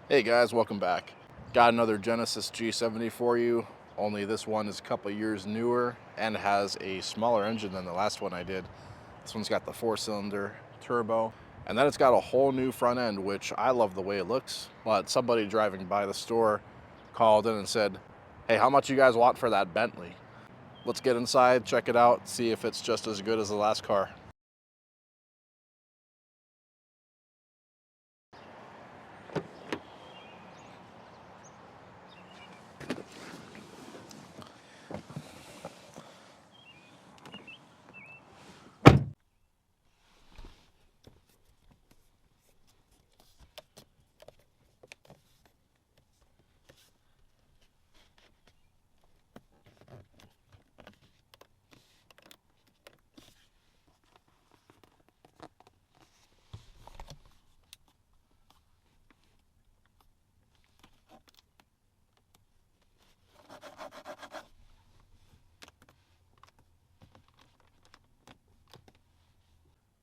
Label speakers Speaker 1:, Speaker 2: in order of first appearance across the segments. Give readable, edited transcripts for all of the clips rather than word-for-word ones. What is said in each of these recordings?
Speaker 1: Hey guys, welcome back. Got another Genesis G70 for you, only this one is a couple years newer and has a smaller engine than the last one I did. This one's got the 4-cylinder turbo, and then it's got a whole new front end, which I love the way it looks, but somebody driving by the store called in and said, hey, how much you guys want for that Bentley? Let's get inside, check it out, see if it's just as good as the last car.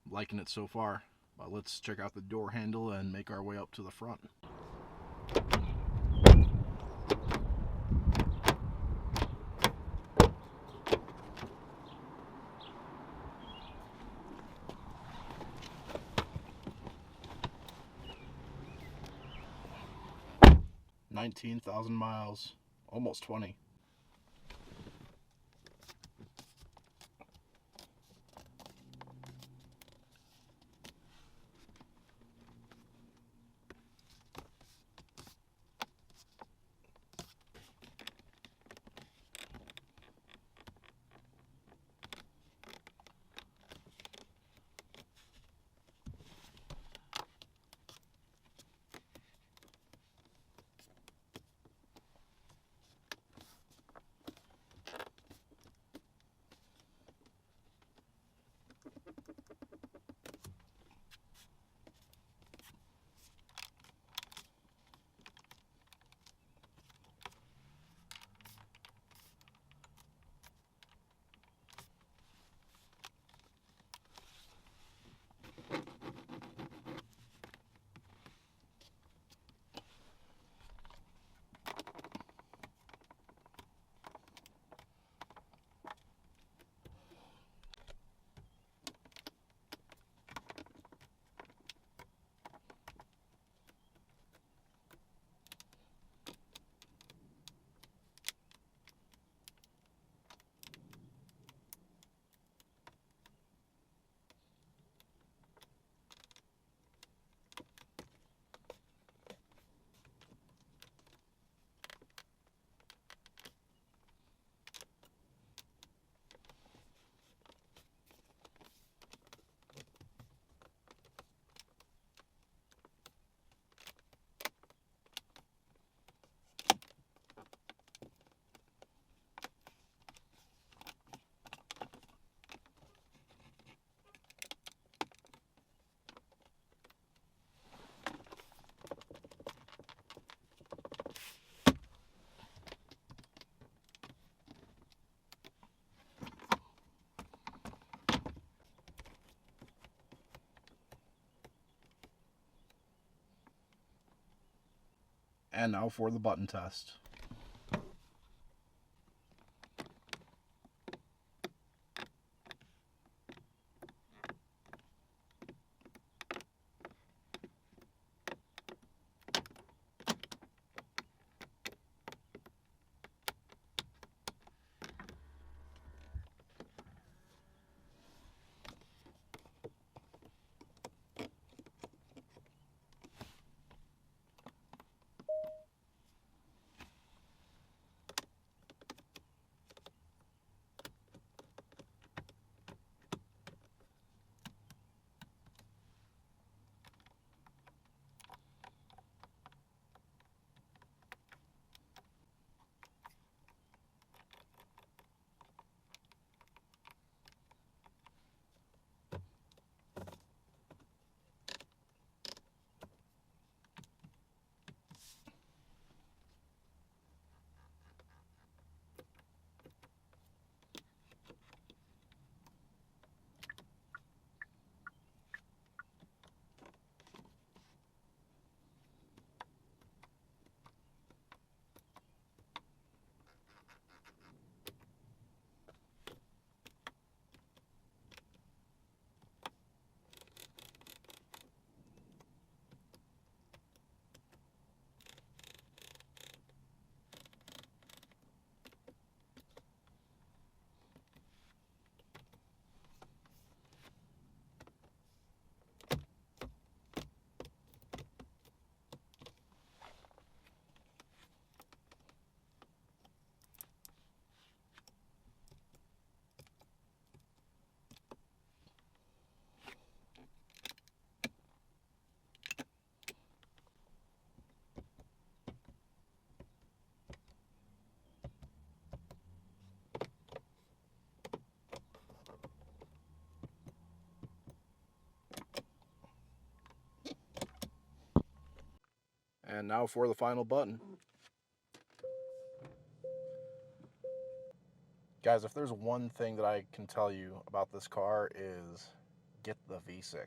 Speaker 1: Liking it so far, but let's check out the door handle and make our way up to the front. $19,000 miles, almost 20. And now for the button test. And now for the final button. Guys, if there's one thing that I can tell you about this car is get the V6.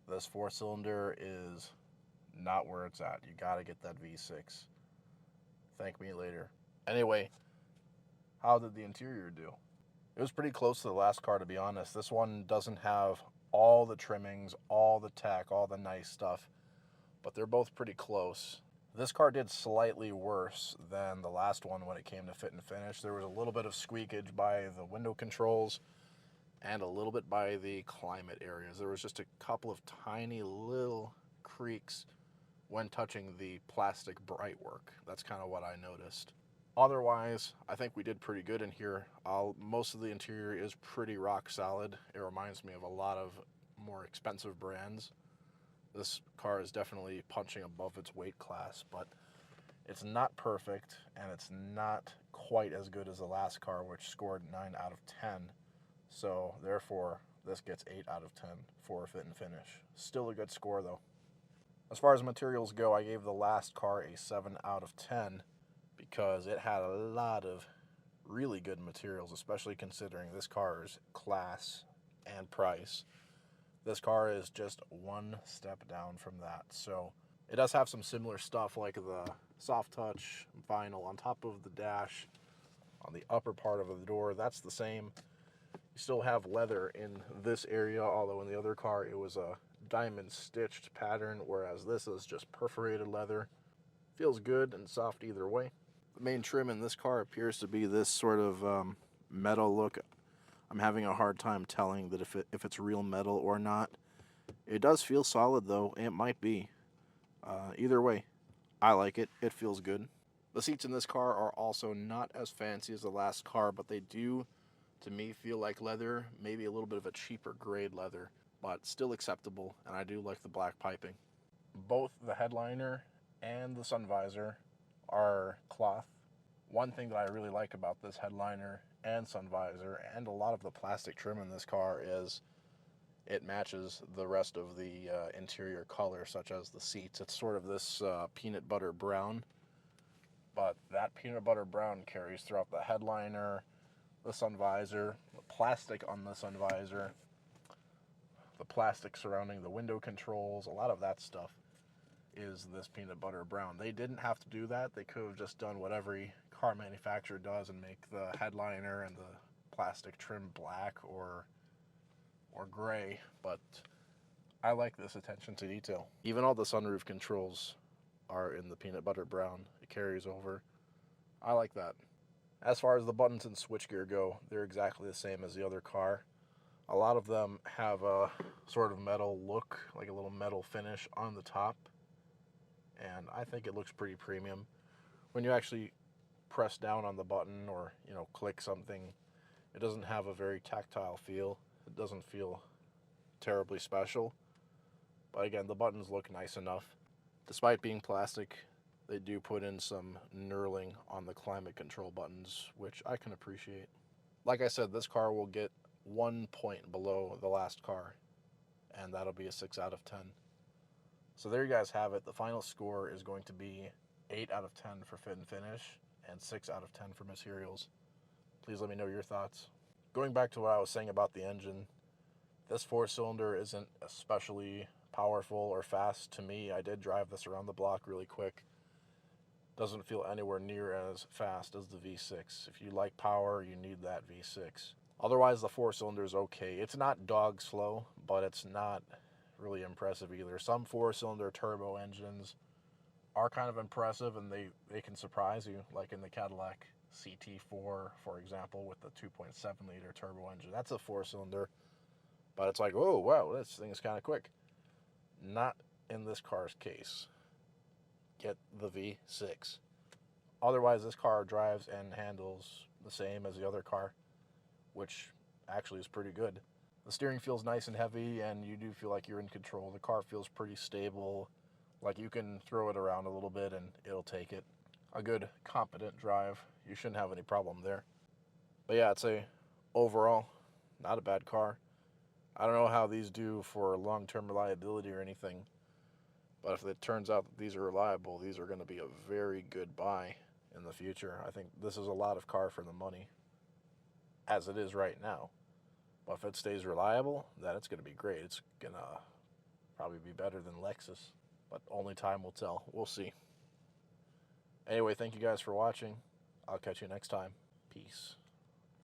Speaker 1: This 4-cylinder is not where it's at. You gotta get that V6. Thank me later. Anyway, how did the interior do? It was pretty close to the last car, to be honest. This one doesn't have all the trimmings, all the tech, all the nice stuff, but they're both pretty close. This car did slightly worse than the last one when it came to fit and finish. There was a little bit of squeakage by the window controls and a little bit by the climate areas. There was just a couple of tiny little creaks when touching the plastic brightwork. That's kind of what I noticed. Otherwise, I think we did pretty good in here. Most of the interior is pretty rock solid. It reminds me of a lot of more expensive brands. This car is definitely punching above its weight class, but it's not perfect, and it's not quite as good as the last car, which scored 9 out of 10. So, therefore, this gets 8 out of 10 for fit and finish. Still a good score, though. As far as materials go, I gave the last car a 7 out of 10 because it had a lot of really good materials, especially considering this car's class and price. This car is just one step down from that. So it does have some similar stuff like the soft touch vinyl on top of the dash, on the upper part of the door. That's the same. You still have leather in this area, although in the other car it was a diamond stitched pattern, whereas this is just perforated leather. Feels good and soft either way. The main trim in this car appears to be this sort of metal look. I'm having a hard time telling that if it's real metal or not. It does feel solid, though. It might be. Either way, I like it. It feels good. The seats in this car are also not as fancy as the last car, but they do, to me, feel like leather. Maybe a little bit of a cheaper grade leather, but still acceptable, and I do like the black piping. Both the headliner and the sun visor are cloth. One thing that I really like about this headliner and sun visor and a lot of the plastic trim in this car is it matches the rest of the interior color, such as the seats. It's sort of this peanut butter brown, but that peanut butter brown carries throughout the headliner, the sun visor, the plastic on the sun visor, the plastic surrounding the window controls. A lot of that stuff is this peanut butter brown. They didn't have to do that. They could have just done what every car manufacturer does and make the headliner and the plastic trim black or gray, but I like this attention to detail. Even all the sunroof controls are in the peanut butter brown. It carries over. I like that. As far as the buttons and switchgear go, they're exactly the same as the other car. A lot of them have a sort of metal look, like a little metal finish on the top, and I think it looks pretty premium. When you actually press down on the button or, click something, it doesn't have a very tactile feel. It doesn't feel terribly special. But again, the buttons look nice enough. Despite being plastic, they do put in some knurling on the climate control buttons, which I can appreciate. Like I said, this car will get 1 point below the last car, and that'll be a 6 out of 10. So there you guys have it. The final score is going to be 8 out of 10 for fit and finish and 6 out of 10 for materials. Please let me know your thoughts. Going back to what I was saying about the engine, this 4-cylinder isn't especially powerful or fast to me. I did drive this around the block really quick. Doesn't feel anywhere near as fast as the V6. If you like power, you need that V6. Otherwise, the 4-cylinder is okay. It's not dog slow, but it's not really impressive either. Some 4-cylinder turbo engines are kind of impressive, and they can surprise you, like in the Cadillac CT4, for example, with the 2.7-liter turbo engine. That's a 4-cylinder, but it's like, oh, wow, this thing is kind of quick. Not in this car's case. Get the V6. Otherwise, this car drives and handles the same as the other car, which actually is pretty good. The steering feels nice and heavy, and you do feel like you're in control. The car feels pretty stable. Like, you can throw it around a little bit and it'll take it. A good, competent drive. You shouldn't have any problem there. But yeah, I'd say overall, not a bad car. I don't know how these do for long-term reliability or anything, But if it turns out that these are reliable, these are going to be a very good buy in the future. I think this is a lot of car for the money, as it is right now. But if it stays reliable, then it's going to be great. It's going to probably be better than Lexus, but only time will tell. We'll see. Anyway, thank you guys for watching. I'll catch you next time. Peace.